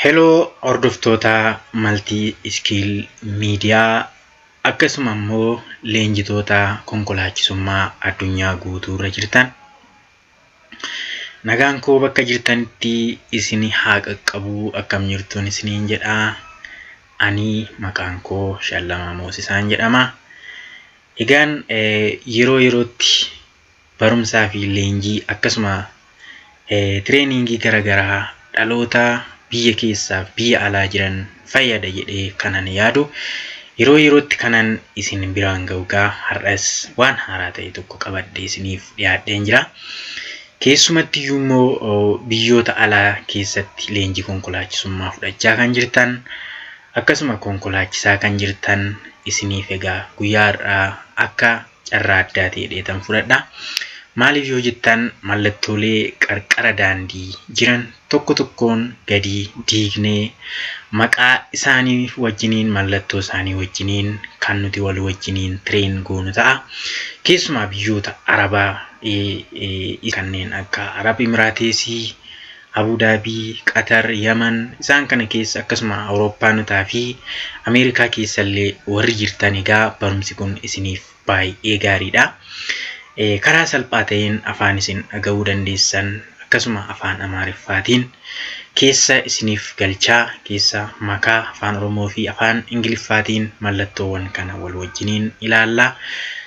Hello hordoftoota Multi Skill Media akkasuma immoo leenjitoota konkolaachisummaa addunyaa guutuurra jirtan nagaan koo bakka jirtanitti isin haa qaqqabu akkam jirtuun isiniin jedha. Ani maqaan koo Shallamaa Moosisaan jedhama. Egaan yeroo yerootti barumsaa fi leenjii akkasuma tireeningii garaagaraa dhaloota biyya keessaaf biyya alaa jiran fayyada jedhee kanan yaadu yeroo yerootti kanan isin biraan ga'ugaa har'as waan haaraa ta'e tokko qabadhee isiniif dhiyaadheen jira. Keessumatti immoo biyyoota alaa keessatti leenjii konkolaachisummaa fudhachaa kan jirtan akkasuma konkolaachisaa kan jirtan isiniif egaa guyyaa har'aa akka carraa addaa ta'eedhaan fudhadha. Maaliif yoo jettan mallattoolee qarqara daandii jiran tokko tokkoon gadi diignee maqaa isaanii wajjiniin mallattoo isaanii wajjiniin kan nuti wal wajjiniin tireen goonu ta'a. Keessumaa biyyoota Arabaa kanneen akka Arab Imiraatesii, Abu Dhabii, Qatar, Yaman isaan kana keessa akkasuma Awurooppanotaa fi Ameerikaa keessallee warri jirtan egaa barumsi kun isiniif baay'ee gaariidha. Karaa salphaa ta'een afaan isin dhaga'uu dandeessan akkasuma afaan Amaariffaatiin keessa isiniif galchaa keessa makaa afaan Oromoo fi afaan Ingiliffaatiin mallattoowwan kana wal wajjiniin ilaallaa.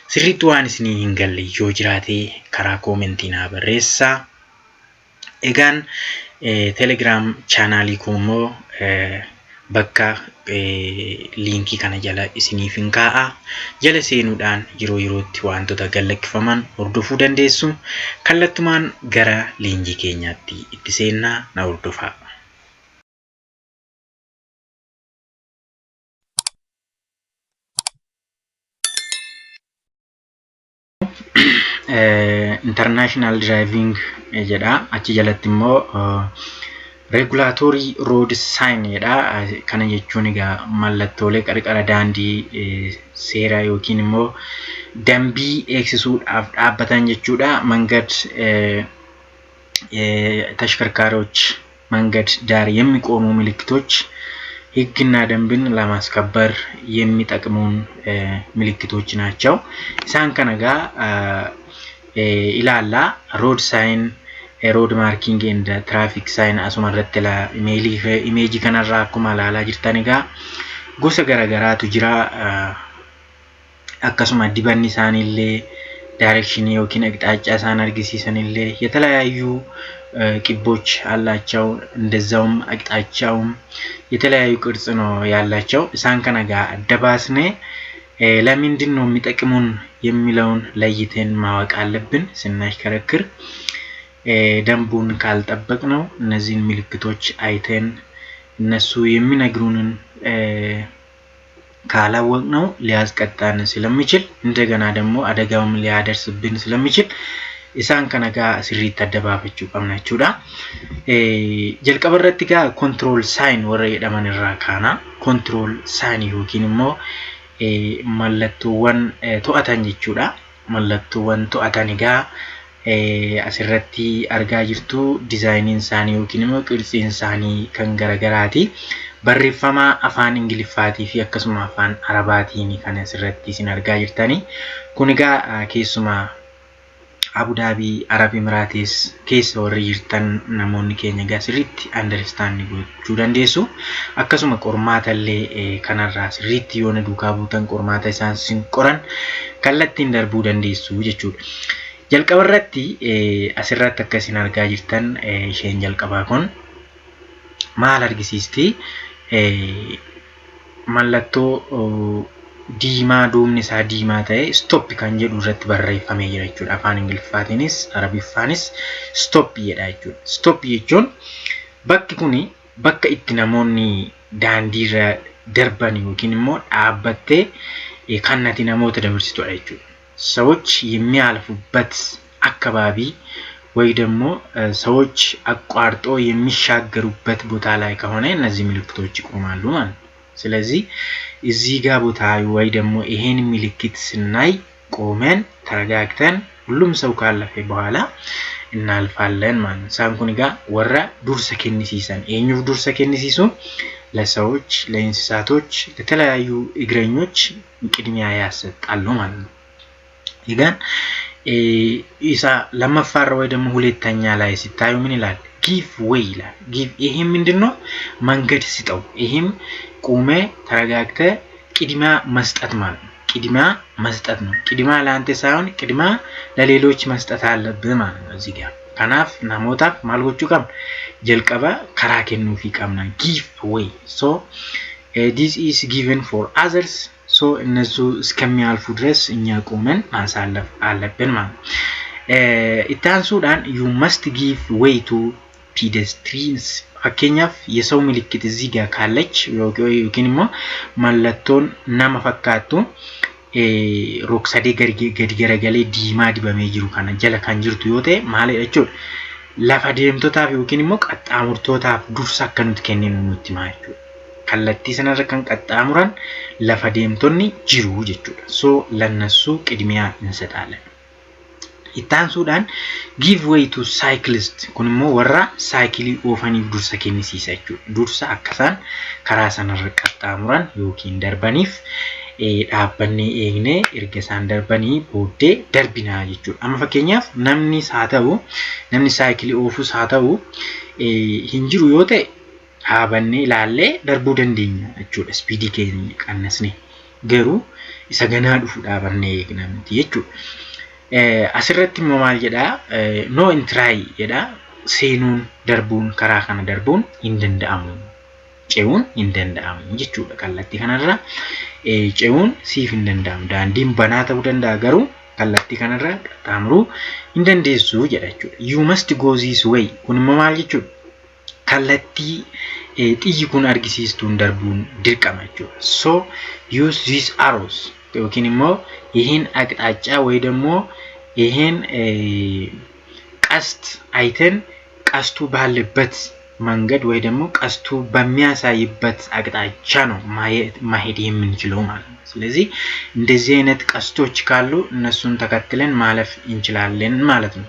Sirriitti waan isinii hin galle yoo jiraate karaa koomentii naa barreessaa. Egaan Telegram chaanaalii koo immoo bakka liinkii kana jala isiniif hin kaa'a. Jala seenuudhaan yeroo yerootti wantoota gallakkifaman hordofuu dandeessu. Kallattumaan gara leenjii keenyaatti itti seennaa na hordofaa. International driving jedha. Achi jalatti immoo regulatory road sign jedha. Kana jechuun egaa mallattoolee qarqara daandii seera yookiin immoo dambii eegsisuudhaaf dhaabbatan jechuudha. Mangad ተሽከርካሪዎች መንገድ ዳር የሚቆሙ ምልክቶች ሕግና ደንብን ለማስከበር የሚጠቅሙን ምልክቶች ናቸው። ኢሳን ከነጋ ኢላላ ሮድ ሳይን road marking and traffic sign asuma irratti la image kanarra akkuma ilaalaa jirtan egaa gosa garaagaraatu jira. Akkasuma dibanni isaaniillee direction yookiin አቅጣጫ isaan argisiisanillee የተለያዩ ቅቦች አላቸው። እንደዛውም አቅጣጫውም የተለያዩ ቅርጽ ነው ያላቸው። ኢሳን ከነጋ አደባስኔ ለምንድን ነው የሚጠቅሙን የሚለውን ለይተን ማወቅ አለብን ስናሽከረክር። ደንቡን ካልጠበቅ ነው እነዚህን ምልክቶች አይተን እነሱ የሚነግሩንን ካላወቅ ነው ሊያስቀጣን ስለሚችል እንደገና ደግሞ አደጋውም ሊያደርስብን ስለሚችል ኢሳን ከነጋ ስሪት ተደባበቹ ቀምናቹዳ። ጀልቀበረቲ ጋ ኮንትሮል ሳይን ወረ የደመንራ ካና ኮንትሮል ሳይን ዮኪንሞ መለቱወን ቶአታን ጀቹዳ። መለቱወን ቶአታን ጋ asirratti argaa jirtu dizaayiniin isaanii yookiin immoo qirtsiin isaanii kan garagaraati. Barreeffama afaan Ingiliffaatii fi akkasuma afaan Arabaatiin kan asirratti isin argaa jirtani. Kun egaa keessuma Abu Dhabii, Arab Emirates keessa warri jirtan namoonni keenya egaa sirriitti understand gochuu dandeessu. Akkasuma qormaata illee kanarraa sirriitti yoo na duukaa buutan qormaata isaan isin qoran kallattiin darbuu dandeessu jechuudha. jalqabarratti asirratti akkasiin argaa jirtan isheen jalqabaa kun maal argisiisti? Mallattoo diimaa duubni isaa diimaa ta'e stop kan jedhu irratti barreeffamee jira jechuudha. Afaan Ingiliffaatiinis Arabiffaanis stop jedha jechuudha. Stop jechuun bakki kuni bakka itti namoonni daandiirra darban yookiin immoo dhaabbattee kan nati namoota dabarsitudha jechuudha. ሰዎች የሚያልፉበት አካባቢ ወይ ደግሞ ሰዎች አቋርጦ የሚሻገሩበት ቦታ ላይ ከሆነ እነዚህ ምልክቶች ይቆማሉ ማለት ነው። ስለዚህ እዚህ ጋር ቦታ ወይ ደግሞ ይሄን ምልክት ስናይ ቆመን ተረጋግተን ሁሉም ሰው ካለፈ በኋላ እናልፋለን ማለት ነው። isaan kun egaa warra dursa kennisiisan eenyuuf dursa kennisiisu ለሰዎች ለእንስሳቶች ለተለያዩ እግረኞች ቅድሚያ ያሰጣሉ ማለት ነው። ይጋን ኢሳ ለማፋራ ወይ ደግሞ ሁለተኛ ላይ ሲታዩ ምን ይላል give way ይላል give ይሄ ምንድነው መንገድ ሲጠው ይሄም ቆመ ተረጋግተ ቅድሚያ መስጠት ማለት ነው። ቅድሚያ መስጠት ነው። ቅድሚያ ለአንተ ሳይሆን ቅድሚያ ለሌሎች መስጠት አለብህ ማለት ነው። እዚህ ጋር ከናፍ ናሞታፍ ማልጎቹ ጋር ጀልቀባ ከራከኑ ፊቀምና give way so this is given for others so እነሱ እስከሚያልፉ ድረስ እኛ ቆመን ማሳለፍ አለብን ማለት ነው። ኢታንሱዳን you must give way to pedestrians fakkenyaaf የሰው ምልክት እዚህ ጋር ካለች ወይንም ማለቶን ናማ ፈካቱ ሮክሳዴ ገርገረገሌ ዲማ ዲበሜ ጅሩ ካና ጀለ ካን ጅርቱ ዮቴ ማለ እቹ lafa deemtotaaf yookiin immoo qaxxaamurtootaaf dursa akkanutti kenninu nutti maachu kallattii sanarra kan qaxxaamuran lafa deemtonni jiru jechuudha so lannasu qidmiyaa insataalen ittaansuudhaan give way to cyclists kun immoo warra saayikilii oofaniif dursa kennisiisa jechuudha dursa akkasaan karaa sanarra qaxxaamuran yookiin darbaniif dhaabbannee eegne erga isaan darbanii booddee darbinaa jechuudha. Amma fakkeenyaaf namni saata'u namni saayikilii oofus haa ta'u hin jiru yoo ta'e dhaabannee ilaallee darbuu dandeenya jechuudha. Speedii keenya qannasne garuu isa ganaa dhufu dhaabannee eegna miti jechuudha. Asirratti immoo maal jedhaa no intry jedhaa seenuun darbuun karaa kana darbuun hin danda'amu. Ce'uun hin danda'amu jechuudha. Kallattii kanarra ce'uun siif hin danda'amu. Daandiin banaa ta'uu danda'a garuu kallattii kanarra qaxxaamuruu hin dandeessu jedha jechuudha. You must go this way. Kun immoo maal jechuudha? Kallattii xiyyi kun argisiistuun darbuun dirqama jechuudha. So use these arrows yookiin immoo ይሄን አቅጣጫ ወይ ደግሞ ይሄን ቀስት አይተን ቀስቱ ባለበት መንገድ ወይ ደግሞ ቀስቱ በሚያሳይበት አቅጣጫ ነው ማሄድ የምንችለው ማለት ነው። ስለዚህ እንደዚህ አይነት ቀስቶች ካሉ እነሱን ተከትለን ማለፍ እንችላለን ማለት ነው።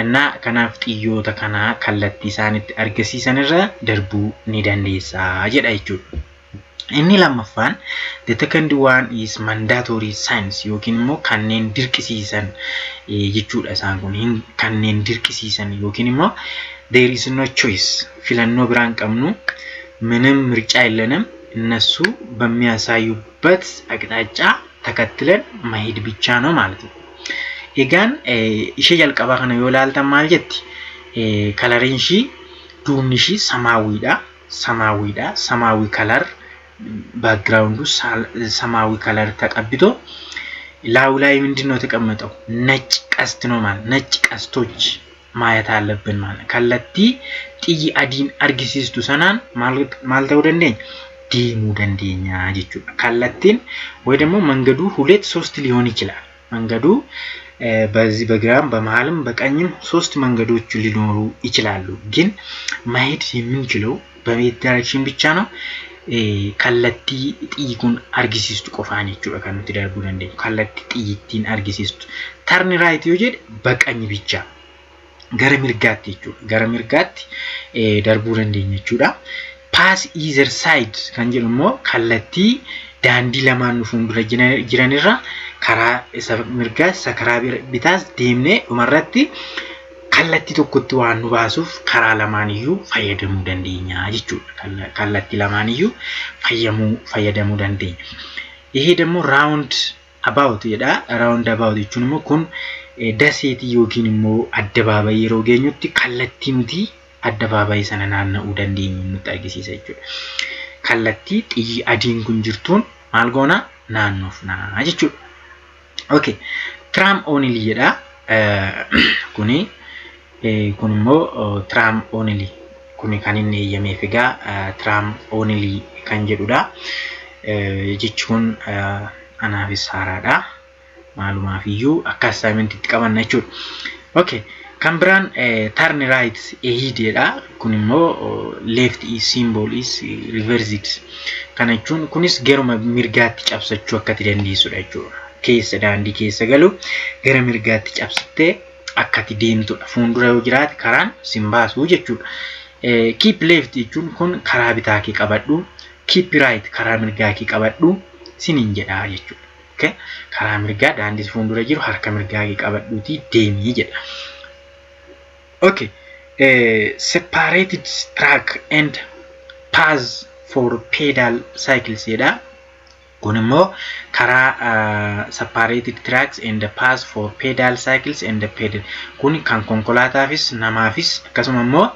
እና ከናፍ ጥዮ ተከና ከለቲ ሳንት አርገሲሰንራ ደርቡ ኒዳንዴሳ ጀዳይቹ inni lammaffaan the second one is mandatory signs yookiin immoo kanneen dirqisiisan jechuudha isaan kun kanneen dirqisiisan yookiin immoo there is no choice filannoo biraan qabnu ምንም ምርጫ የለንም እነሱ በሚያሳዩበት አቅጣጫ ተከትለን መሄድ ብቻ ነው ማለት ነው። ኤጋን ኢሸ ያልቀባ ከነ ይወላልታ ማለት ከለሪንሺ ዱንሺ ሰማያዊ ከለር ባክግራውንዱ ሰማያዊ ከለር ተቀብቶ ላው ላይ ምንድነው ተቀመጠው ነጭ ቀስት ነው ማለት ነጭ ቀስቶች ማየት አለብን ማለት ከለቲ ጥይ አዲን አርጊሲስቱ ሰናን ማልተው ደንደኝ ዲሙ ደንደኛ ጅቹ ከለቲን ወይ ደግሞ መንገዱ 2-3 ሊሆን ይችላል መንገዱ በዚህ በግራም በመሃልም በቀኝም 3 መንገዶች ሊኖሩ ይችላሉ ግን ማሄድ የምንችለው በሜት ዳይሬክሽን ብቻ ነው ከለቲ ጥይኩን አርጊሲስቱ ቆፋን ይችላል ከነቲ ዳርቡ ደንደኝ ከለቲ ጥይቲን አርጊሲስቱ ተርን ራይት ይወጀድ በቀኝ ብቻ ገረሚርጋት ይችላል ገረሚርጋት ዳርቡ ደንደኝ ይችላል pass either side kanjelmo kallatti daandi lamaan fuundura jiranirra karaa isa mirga sakara bitas deemne umarratti kallatti tokkotti waan nu baasuuf karaa lamaaniyyuu fayyadamuu dandeenya jechuudha kallatti lamaaniyyuu fayyadamuu dandeenya ይሄ ደግሞ round about jedha round about jechuun immoo kun daseeti yookiin immoo addabaabaay yeroo geenyutti kallatti nuti addabaabaay sana naanna'uu dandeenyu nutti argisiisa jechuudha. Kallatti xiyyi adiin kun jirtuun maal goona naannoofna jechuudha. Okay. Tram only jedha kuni kun immoo tram only kuni kan inni eeyyameef egaa tram only kan jedhudha. Jechuun anaafis haaraadha. Maalumaaf iyyuu akka assignmentiitti qabanna jechuudha. Okay. Kan biraan turn right ehidedha kun immoo left is symbol is reversed kana jechuun kunis garuma mirgaatti cabsachuu akka dandeessudha jechuudha. Keessa daandii keessa galu gara mirgaatti cabsittee akkati deemtudha. Fuuldura yoo jiraate karaan sin baasu jechuudha. Keep left jechuun kun karaa bitaa kee qabadhu. Keep right karaa mirgaa kee qabadhu sinin jedhaa jechuudha. Okay? Karaa mirgaa daandii fuuldura jiru harka mirgaa kee qabadhuutii deemii jedha. Okay. Separated track and paths for pedal cycles jedha. Kun immoo karaa separated tracks and paths for pedal cycles and pedal. Kun kan konkolaataafis namaafis akkasuma immoo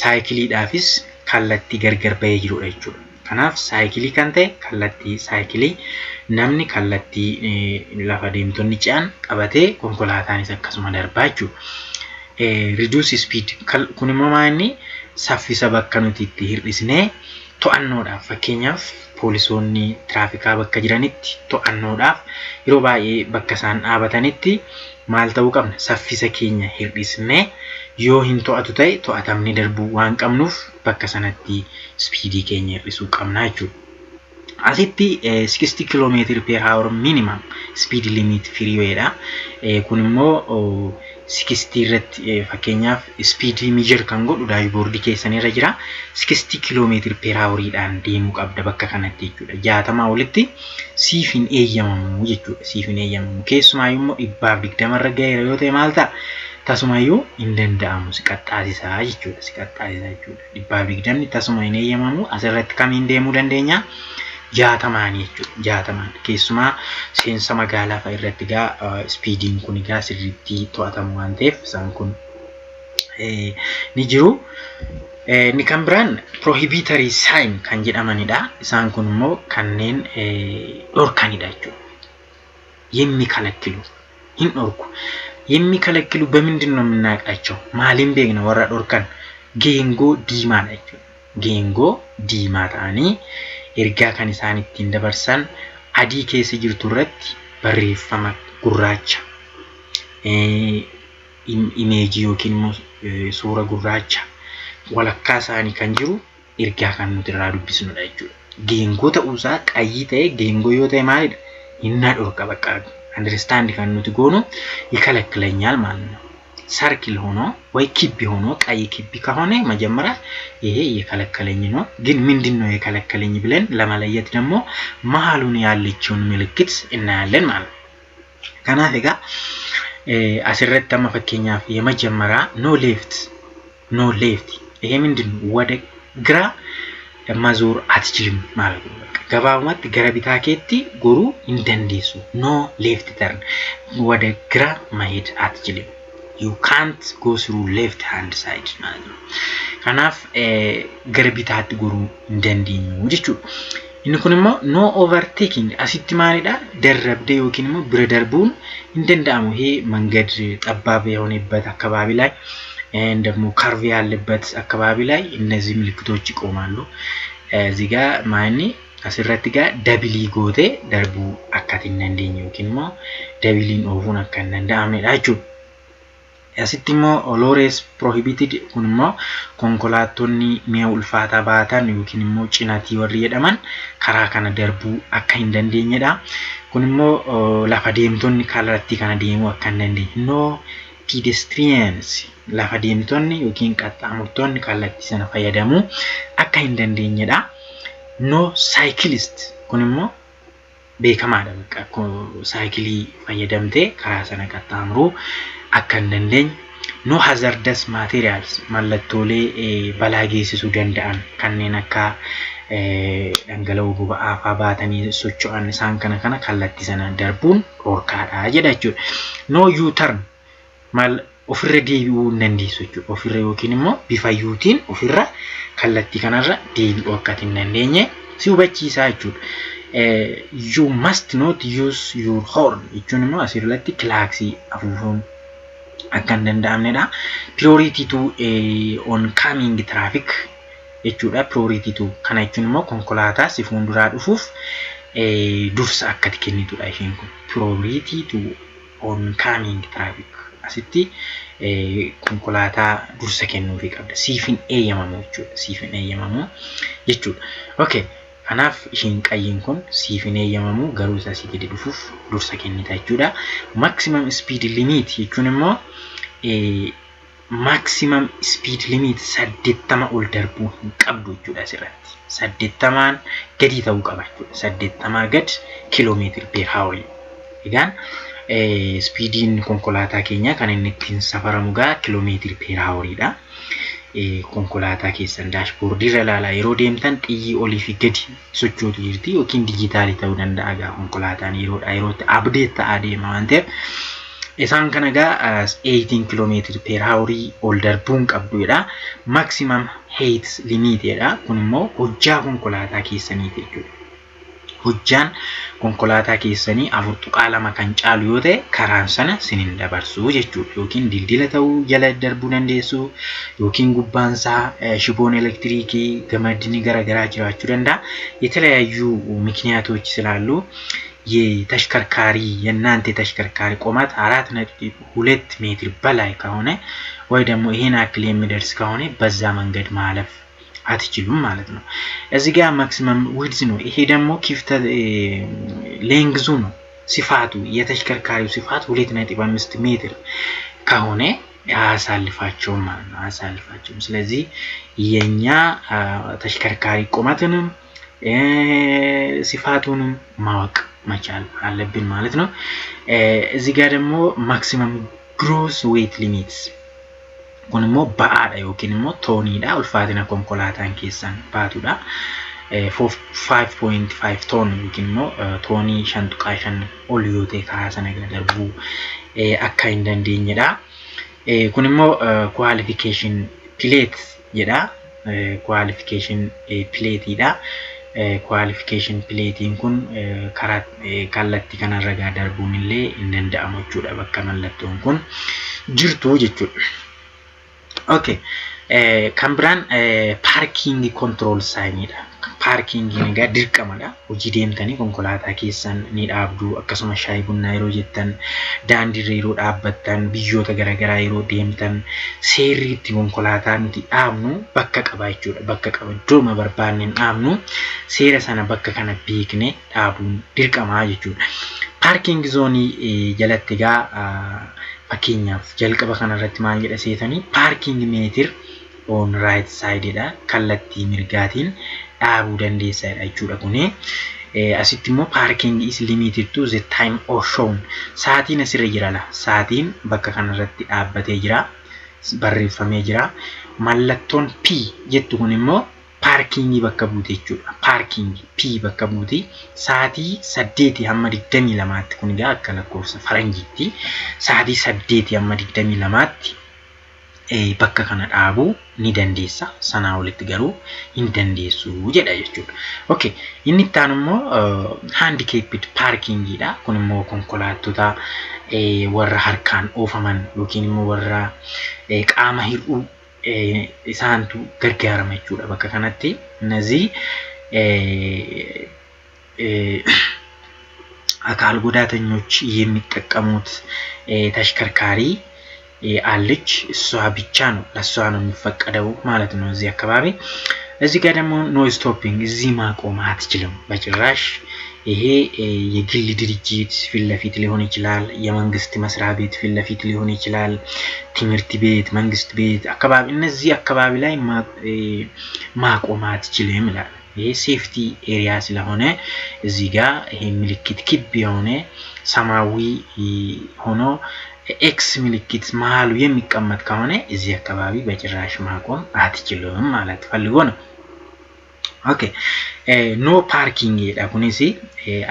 saayikiliidhaafis kallattii gargar bahee jirudha jechuudha. Kanaaf saayikilii kan ta'e kallattii saayikilii namni kallattii lafa deemtonni ce'an qabatee konkolaataanis akkasuma darbaa jechuudha. Reduce speed kun immoo maanni saffisa bakka nuti itti hir'isnee to'annoodhaaf fakkeenyaaf poolisoonni tiraafikaa bakka jiranitti to'annoodhaaf yeroo baay'ee bakka isaan dhaabatanitti maal ta'uu qabna saffisa keenya hir'isnee yoo hin to'atu ta'e to'atamni darbuu waan qabnuuf bakka sanatti speedii keenya hir'isuu qabna jechuudha. Asitti 60 km/h minimum speed limit freeway dha. Kun immoo 60 irratti fakkeenyaaf speedii measure kan godhu daashboordii keessanirra jira. 60 km/h dhaan deemuu qabda bakka kanatti jechuudha. 60 olitti siif hin eeyyamamu jechuudha. Siif hin eeyyamamu. Keessumaayyuu immoo 120 irra gaheera yoo ta'e maal ta'a? Tasumayyuu hin danda'amu si qaxxaasisaa jechuudha. Si qaxxaasisaa jechuudha. 120 tasuma hin eeyyamamu. Asirratti kamiin deemuu dandeenya? 60 jechuudha. 60 keessumaa seensa magaalaa fa'a irratti gaa speediin kun gaa sirriitti to'atamu waan ta'eef isaan kun ni jiru. Ni kan biraan prohibitory sign kan jedhamanidha. Isaan kun immoo kanneen dhorkanidha jechuudha. የሚከለክሉ hin dhorku. የሚከለክሉ በምንድን ነው የምናውቃቸው? ማሊም ቤግና ወራ ዶርካን ጌንጎ ዲማና jechuudha. Geengoo diimaa ta'anii ergaa kan isaan ittiin dabarsan adii keessa jirtu irratti barreeffama gurraacha imeejii yookiin immoo suura gurraacha walakkaa isaanii kan jiru ergaa kan nuti irraa dubbisnudha jechuudha. Geengoo ta'uusaa qayyii ta'e geengoo yoo ta'e maalidha? Hinna dhorka bakka understand kan nuti goonu ይከለክለኛል ማለት ነው። ሰርክል ሆኖ ወይ ክብ ሆኖ ቀይ ክብ ከሆነ መጀመሪያ ይሄ የከለከለኝ ነው። ግን ምንድነው የከለከለኝ ብለን ለማለየት ደግሞ መሃሉን ያለችውን ምልክት እናያለን ማለት ነው። ከናፈጋ አስረታ መፈከኛ የመጀመሪያ ኖ ሌፍት ይሄ ምንድነው? ወደ ግራ ማዞር አትችልም ማለት ነው። ገባውማት ገረቢታ ኬቲ ጎሩ እንደንዲሱ ኖ ሌፍት ተርን ወደ ግራ ማሄድ አትችልም። You can't go through left hand side ማለት ነው። ከናፍ ገረቢታት ጎሩ እንደንዲኙ ጅቹ እንኩንሞ no overtaking አሲቲ ማሪዳ ደረብደ ዮኪንሞ ብረደርቡን እንደንዳሙ ይሄ መንገድ ጠባብ የሆነበት አካባቢ ላይ እንደሞ ካርቭ ያለበት አካባቢ ላይ እነዚህ ምልክቶች ይቆማሉ። እዚህ ጋር ማኒ አስረቲ ጋር ደብሊ ጎቴ ደርቡ አካቲነ እንደኝ ዮኪንሞ ደብሊን ኦፉን አካነ እንዳምነዳቹ asitti immoo lorries prohibited kun immoo konkolaattonni mi'a ulfaataa baatan yookiin immoo cinatii warri jedhaman karaa kana darbuu akka hin dandeenyedha. Kun immoo lafa deemtonni kallattii kana deemuu akka hin dandeenye. No pedestrians lafa deemtonni yookiin qaxxaamurtoonni kallattii sana fayyadamuu akka hin dandeenyedha. No cyclist kun immoo beekamaadha bakka saayikilii fayyadamtee karaa sana qaxxaamuruu akka hin dandeenye. No hazardous materials mallattoolee balaa geessisuu danda'an kanneen akka dhangala'oo boba'aa fa'aa baatanii socho'an isaan kana kallattii sana darbuun dhorkaadha jedha jechuudha. No U-turn mal ofirra deebi'uu hin dandeessu jechuudha. Ofirra yookiin immoo bifa yuutiin ofirra kallattii kanarra deebi'uu akka hin dandeenye si hubachiisaa jechuudha. You must not use your horn jechuun immoo asirratti kilaaksii afuufuun akka hin danda'amnedha. Priority to oncoming traffic jechuudha. Priority to kana jechuun immoo konkolaataa si fuulduraa dhufuuf dursa akka kennitudha isheen kun. Priority to oncoming traffic asitti konkolaataa dursa kennuufii qabda. Siif hin eeyyamamu jechuudha. Siif hin eeyyamamu jechuudha. Okay. Kanaaf ishiin qayyiin kun siif hin eeyyamamu garuu isa si gadi dhufuuf dursa kennita jechuudha. Maximum speed limit jechuun immoo maximum speed limit 80 ol darbuu hin qabdu jechuudha asirratti. 80 gadi ta'uu qaba jechuudha. 80 gad kiiloomeetira per hour. Egaan speediin konkolaataa keenya kan inni ittiin safaramu gaa kiiloomeetira per hour'dha. Konkolaataa keessan daashboordii irra ilaalaa yeroo deemtan xiyyi olii fi gadi sochootu jirti yookiin dijitaalii ta'uu danda'a gaa konkolaataan yerootti update ta'aa deema waan ta'eef isaan kana gaa 18 kiiloomeetira per hour ol darbuun qabduudha. Maximum height limitedha. Kun immoo hojjaa konkolaataa keessaniiti jechuudha. Hojjaan konkolaataa keessanii 4.2 kan caalu yoo ta'e karaan sana sinin dabarsuu jechuudha. Yookiin dildila ta'uu jala darbuu dandeessu yookiin gubbaansaa shiboon elektiriikii gamadni garagaraa jiraachuu danda'a. የተለያዩ ምክንያቶች ስላሉ የተሽከርካሪ የናንተ ተሽከርካሪ ቆማት 4.2 ሜትር በላይ ከሆነ ወይ ደግሞ ይሄን አክል የሚደርስ ከሆነ በዛ መንገድ ማለፍ አትችሉም ማለት ነው። እዚህ ጋር ማክሲመም ዊድዝ ነው። ይሄ ደግሞ ክፍተ ሌንግዙ ነው። ሲፋቱ የተሽከርካሪው ሲፋት 2.5 ሜትር ከሆነ አያሳልፋቸውም ማለት ነው። አያሳልፋቸውም። ስለዚህ የኛ ተሽከርካሪ ቆማትንም ሲፋቱንም ማወቅ መቻል አለብን ማለት ነው። እዚህ ጋር ደግሞ ማክሲመም ግሮስ ዌት ሊሚትስ kunimmoo ba'aadha yookiin immoo tooniidha. Ulfaatina konkolaataan keessan baatudha. 5.5 ton yookiin immoo toonii 5.5 ol yoo ta'e karaa sana gara darbuu akka hin dandeenyedha. Kunimmoo qualification plate jedha. Qualification plateidha. Qualification platein kun karaa kallattii kanarra gaa darbuun illee hin danda'amu jechuudha bakka mallattoon kun jirtu jechuudha. Okay. Kan biraan parking control signidha. Parking egaa dirqamadha. Hojii deemtanii konkolaataa keessan ni dhaabdu. Akkasuma shaayii bunaa yeroo jettan daandii yeroo dhaabbattan biyyoota garagaraa yeroo deemtan seerri itti konkolaataa nuti dhaabnu bakka qaba jechuudha. Bakka qaba iddoo barbaanne dhaabnu seera sana bakka kana beekne dhaabuun dirqamaa jechuudha. Parking zoonii jalatti egaa fakkeenyaaf jalqaba kanarratti maal jedha seetanii parking meter on right side dha kallattii mirgaatiin dhaabuu dandeessadha jechuudha. Kuni asitti immoo parking is limited to the time or shown. Saatiin asirra jira la. Saatiin bakka kanarratti dhaabbatee jira. Barreeffamee jira. Mallattoon P jettu kun immoo parking bakka buute jechuudha. Parking P bakka buute saatii 8 hamma 22tti kun egaa akka lakkoofsa faranjiitti saatii 8 hamma 22tti bakka kana dhaabuu ni dandeessa. Sanaa olitti garuu hin dandeessu jedha jechuudha. Okay, inni itti aanu immoo handicapped parkingidha. Kun immoo konkolaattota warra harkaan oofaman yookiin immoo warra qaama hir'uu isaantu gargaarama jechuudha bakka kanatti. እነዚህ አካል ጉዳተኞች የሚጠቀሙት ተሽከርካሪ አለች። እሷ ብቻ ነው ለሷ ነው የሚፈቀደው ማለት ነው እዚህ አካባቢ። እዚህ ጋር ደግሞ ኖ ስቶፒንግ እዚህ ማቆም አትችልም በጭራሽ። ይሄ የግል ድርጅት ፊት ለፊት ሊሆን ይችላል፣ የመንግስት መስሪያ ቤት ፊት ለፊት ሊሆን ይችላል፣ ትምህርት ቤት፣ መንግስት ቤት አካባቢ እነዚህ አካባቢ ላይ ማቆም አትችልም ይላል። ይሄ ሴፍቲ ኤሪያ ስለሆነ እዚህ ጋር ይሄ ምልክት ክብ የሆነ ሰማያዊ ሆኖ ኤክስ ምልክት መሃሉ የሚቀመጥ ከሆነ እዚህ አካባቢ በጭራሽ ማቆም አትችልም ማለት ፈልጎ ነው። Okay, no parking jedha kunis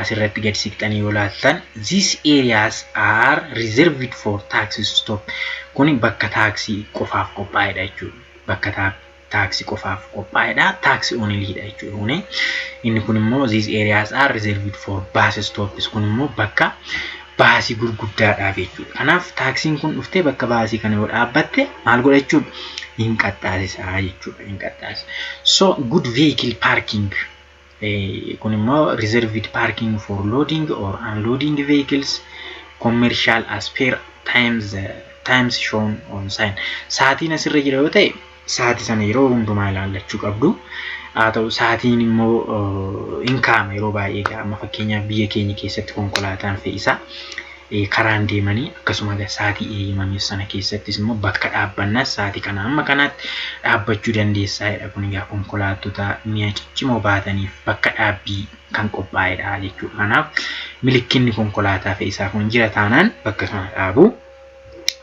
asirratti gad siqtanii yoo laaltan these areas are reserved for taxi stop. Kuni bakka taxi qofaaf qophaa'edha jechuudha. Bakka taxi qofaaf qophaa'edha, taxi only dha jechuudha. Inni kun immoo these areas are reserved for bus stops. Kun immoo bakka baasii gurguddaadhaaf jechuudha. Kanaaf taaksiin kun dhuftee bakka baasii kana yoo dhaabbatte maal godha jechuudha? Inqaxxaasisaa jechuudha. Inqaxxaas. So good vehicle parking kun immoo reserved parking for loading or unloading vehicles commercial as per times shown on sign. Saatiin asirra jira yoo ta'e sa'aatii sana yeroo hundumaa ilaallachuu qabdu. Haa ta'u sa'aatiin immoo hin kaa'ama yeroo baay'ee amma fakkeenyaaf biyya keenya keessatti konkolaataan fe'isaa karaan deemanii akkasuma sa'aatii eeyyamame sana keessattis immoo bakka dhaabbannaas sa'aatii kana amma kanaatti dhaabbachuu dandeessaadha. Kun egaa konkolaattota mi'a ciccimoo baataniif bakka dhaabbii kan qophaa'edha jechuudha. Kanaaf milikinni konkolaataa fe'isaa kun jira taanaan bakka sana dhaabu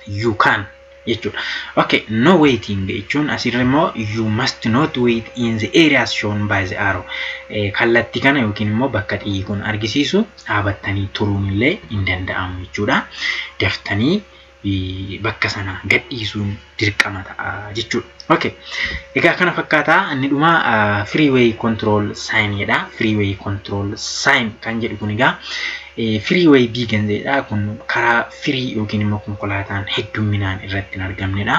you can jechuudha. Okay, no waiting jechuun asirra immoo you must not wait in the areas shown by the arrow. Kallattii kana yookiin immoo bakka xiyyi kun argisiisu dhaabattanii turuun illee hin danda'amu jechuudha. Daftanii bakka sana gadhiisuun dirqama ta'a jechuudha. Okay, egaa kana fakkaataa inni dhuma freeway control sign jedha. Freeway control sign kan jedhu kun egaa freeway biiganzeedha. Kun karaa free yookiin immoo konkolaataan hedduminaan irratti hin argamnedha.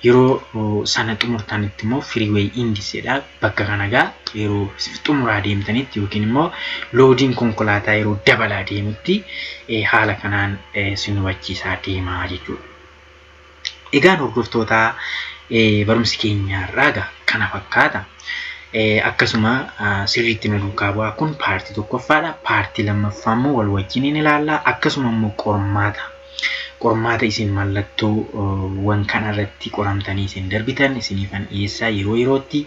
Yeroo sana xumurtanitti immoo freeway indiseedha. Bakka kana egaa yeroo xumuraa deemtanitti yookiin immoo loodiin konkolaataa yeroo dabalaa deemutti haala kanaan sin hubachiisaa deemaa jechuudha. Egaan hordoftoota barumsi keenyaarraa egaa kana fakkaata. Akkasuma sirriitti nu duukaa bu'aa. Kun paartii tokkoffaadha. Paartii lammaffaa immoo wal wajjin ilaallaa. Akkasuma immoo qormaata isin mallattoo wan kanarratti qoramtanii isin darbitan isiniifan dhiyeessaa yeroo yerootti.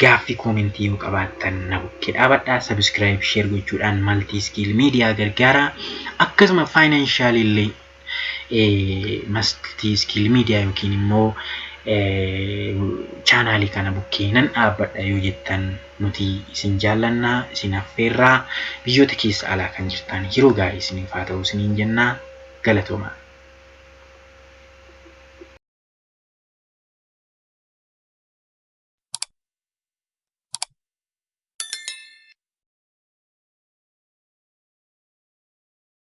Gaaffii koomentii yoo qabaattan na bukkee dhaabadhaa. Subscribe share gochuudhaan Multi Skill Media gargaara. Akkasuma financial illee Multi Skill Media yookiin immoo chaanaalii kana bukkee nan dhaabbadha yoo jettan nuti isin jaallannaa, isin affeerraa. Biyyoota keessa alaa kan jirtan yeroo gaarii isiniif haa ta'u isiniin jennaa. Galatooma.